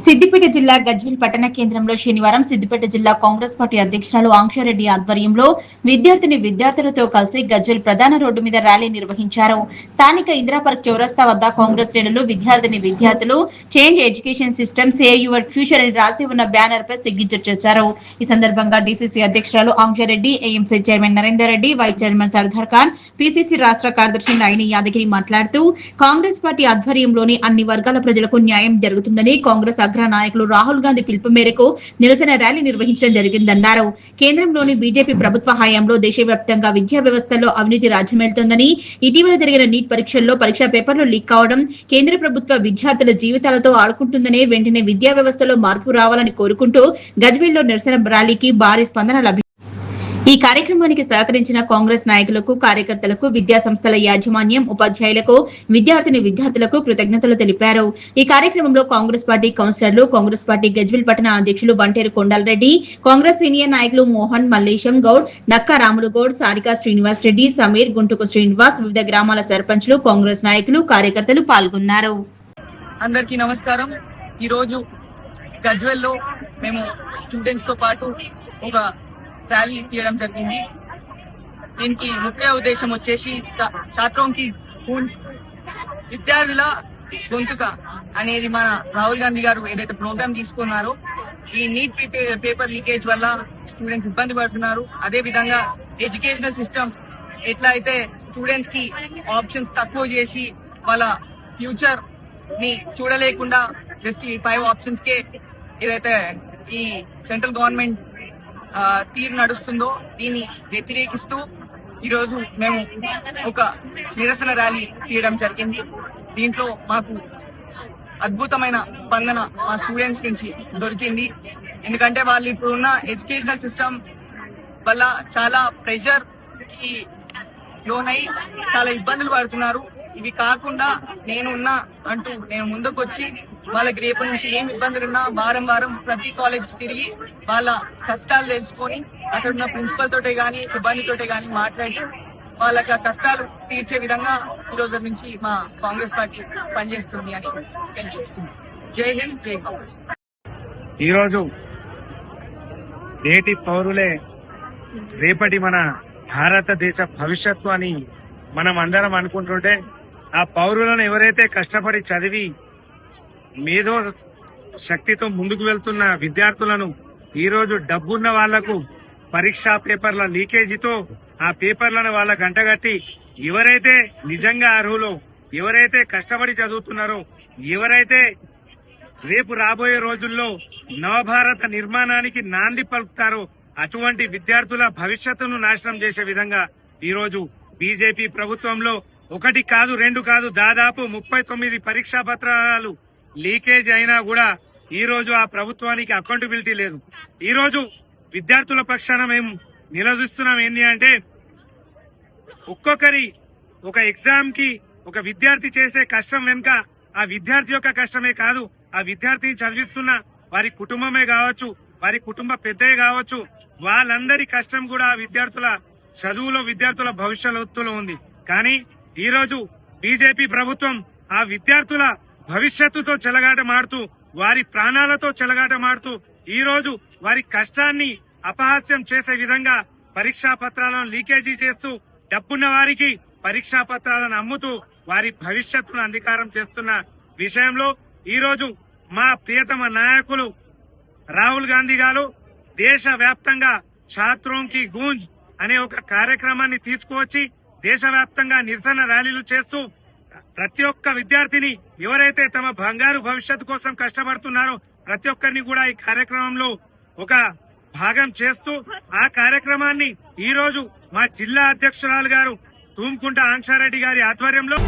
సిద్దిపేట జిల్లా గజ్వేల్ పట్టణ కేంద్రంలో శనివారం సిద్దిపేట జిల్లా కాంగ్రెస్ పార్టీ అధ్యక్షురాలు ఆంక్షారెడ్డి ఆధ్వర్యంలో విద్యార్థులతో కలిసి గజ్వేల్ ప్రధాన రోడ్డు మీద ర్యాలీ నిర్వహించారు. స్థానిక ఇందిరాపార్క్ చౌరస్తా వద్ద కాంగ్రెస్ శ్రేణులు విద్యార్థులు change education system save your future అని రాసి ఉన్న బ్యానర్ పై సిగ్నేచర్ చేశారు. ఈ సందర్భంగా డీసీసీ అధ్యక్షురాలు Anksha Reddy, AMC chairman Narender Reddy, vice chairman Sardar Khan, PCC రాష్ట్ర కార్యదర్శి నాయిని యాదగిరి మాట్లాడుతూ కాంగ్రెస్ పార్టీ ఆధ్వర్యంలోని అన్ని వర్గాల ప్రజలకు న్యాయం జరుగుతుందని కాంగ్రెస్ అగ్ర నాయకులు రాహుల్ గాంధీ పిలుపు మేరకు నిరసన ర్యాలీ నిర్వహించడం జరిగిందన్నారు. కేంద్రంలోని బీజేపీ ప్రభుత్వ హయాంలో దేశవ్యాప్తంగా విద్యా వ్యవస్థలో అవినీతి రాజ్యమేలుతోందని, ఇటీవల జరిగిన నీట్ పరీక్షల్లో పరీక్షా పేపర్లు లీక్ కావడం, కేంద్ర ప్రభుత్వ విద్యార్థుల జీవితాలతో ఆడుకుంటుందనే వెంటనే విద్యా వ్యవస్థలో మార్పు రావాలని కోరుకుంటూ గజ్వేల్లో నిరసన ర్యాలీకి భారీ స్పందన లభించింది. ఈ కార్యక్రమానికి సహకరించిన కాంగ్రెస్ నాయకులకు, కార్యకర్తలకు, విద్యా సంస్థల యాజమాన్యం, ఉపాధ్యాయులకు, విద్యార్థులకు కృతజ్ఞతలు తెలిపారు. ఈ కార్యక్రమంలో కాంగ్రెస్ పార్టీ కౌన్సిలర్లు, కాంగ్రెస్ పార్టీ గజ్వేల్ పట్టణ అధ్యక్షులు బంటేరు కొండాలరెడ్డి, కాంగ్రెస్ సీనియర్ నాయకులు మోహన్, మల్లేశం గౌడ్, నక్కా రాములు గౌడ్, సారికా శ్రీనివాస్ రెడ్డి, సమీర్, గుంటుకు శ్రీనివాస్, వివిధ గ్రామాల సర్పంచ్లు, కాంగ్రెస్ నాయకులు, కార్యకర్తలు పాల్గొన్నారు. అందరికీ నమస్కారం. ఈ రోజు గజ్వేల్లో మేము స్టూడెంట్స్ తో పాటు ఒక ర్యాలీ తీయడం జరిగింది. దీనికి ముఖ్య ఉద్దేశం వచ్చేసి ఛాత్రోంకి విద్యార్థుల గొంతుక అనేది మన రాహుల్ గాంధీ గారు ఏదైతే ప్రోగ్రామ్ తీసుకున్నారో, ఈ నీట్ పేపర్ లీకేజ్ వల్ల స్టూడెంట్స్ ఇబ్బంది పడుతున్నారు. అదే విధంగా ఎడ్యుకేషనల్ సిస్టమ్ ఎట్లా అయితే స్టూడెంట్స్ కి ఆప్షన్స్ తక్కువ చేసి వాళ్ళ ఫ్యూచర్ ని చూడలేకుండా జస్ట్ ఈ 5 ఆప్షన్స్ కే ఏదైతే ఈ సెంట్రల్ గవర్నమెంట్ తీరు నడుస్తుందో దీన్ని వ్యతిరేకిస్తూ ఈరోజు మేము ఒక నిరసన ర్యాలీ తీయడం జరిగింది. దీంట్లో మాకు అద్భుతమైన స్పందన మా స్టూడెంట్స్ నుంచి దొరికింది. ఎందుకంటే వాళ్ళు ఇప్పుడున్న ఎడ్యుకేషనల్ సిస్టమ్ వల్ల చాలా ప్రెషర్ కి లోనై చాలా ఇబ్బందులు పడుతున్నారు. ఇవి కాకుండా నేను ముందుకు వచ్చి వాళ్ళకి రేపు నుంచి ఏం ఇబ్బందులున్నా వారం ప్రతి కాలేజ్ తిరిగి వాళ్ళ కష్టాలు తెలుసుకొని అక్కడ ఉన్న ప్రిన్సిపల్ తోటే గానీ, సిబ్బందితోటే గానీ మాట్లాడి వాళ్ళకి ఆ కష్టాలు తీర్చే విధంగా ఈ రోజు నుంచి మా కాంగ్రెస్ పార్టీ పనిచేస్తుంది అని తెలియజేస్తుంది. జై హింద్, జై కాంగ్రెస్. ఈరోజు నేటి పౌరులే రేపటి మన భారతదేశ భవిష్యత్తు అని మనం అందరం అనుకుంటుంటే, ఆ పౌరులను ఎవరైతే కష్టపడి చదివి మేధో శక్తితో ముందుకు వెళ్తున్న విద్యార్థులను ఈరోజు డబ్బున్న వాళ్లకు పరీక్షా పేపర్ల లీకేజీతో ఆ పేపర్లను వాళ్ళ గంటగట్టి ఎవరైతే నిజంగా అర్హులో, ఎవరైతే కష్టపడి చదువుతున్నారో, ఎవరైతే రేపు రాబోయే రోజుల్లో నవభారత నిర్మాణానికి నాంది పలుకుతారో అటువంటి విద్యార్థుల భవిష్యత్తును నాశనం చేసే విధంగా ఈరోజు బీజేపీ ప్రభుత్వంలో 1 కాదు 2 కాదు దాదాపు 39 పరీక్షా పత్రాలు లీకేజ్ అయినా కూడా ఈ రోజు ఆ ప్రభుత్వానికి అకౌంటబిలిటీ లేదు. ఈ రోజు విద్యార్థుల పక్షాన మేము నిలదీస్తున్నాం ఏంటి అంటే, ఒక్కొక్కరి ఒక ఎగ్జామ్ కి ఒక విద్యార్థి చేసే కష్టం వెనుక ఆ విద్యార్థి యొక్క కష్టమే కాదు, ఆ విద్యార్థిని చదివిస్తున్న వారి కుటుంబమే కావచ్చు, వారి కుటుంబ పెద్దే కావచ్చు, వాళ్ళందరి కష్టం కూడా ఆ విద్యార్థుల చదువులో, విద్యార్థుల భవిష్యత్తులో ఉంది. కానీ ఈ రోజు బీజేపీ ప్రభుత్వం ఆ విద్యార్థుల భవిష్యత్తుతో చెలగాటమాడుతూ, వారి ప్రాణాలతో చెలగాటమాడుతూ ఈ రోజు వారి కష్టాన్ని అపహాస్యం చేసే విధంగా పరీక్షా పత్రాలను లీకేజీ చేస్తూ, డబ్బున్న వారికి పరీక్షా పత్రాలను అమ్ముతూ వారి భవిష్యత్తును అంధకారం చేస్తున్న విషయంలో ఈ రోజు మా ప్రియతమ నాయకులు రాహుల్ గాంధీ గారు దేశవ్యాప్తంగా ఛాత్రోంకి గూంజ్ అనే ఒక కార్యక్రమాన్ని తీసుకువచ్చి దేశవ్యాప్తంగా నిరసన ర్యాలీలు చేస్తూ ప్రతి ఒక్క విద్యార్థిని ఎవరైతే తమ బంగారు భవిష్యత్తు కోసం కష్టపడుతున్నారో ప్రతి ఒక్కరిని కూడా ఈ కార్యక్రమంలో ఒక భాగం చేస్తూ ఆ కార్యక్రమాన్ని ఈ రోజు మా జిల్లా అధ్యక్షురాలు గారు తూమ్కుంట ఆంక్షారెడ్డి గారి ఆధ్వర్యంలో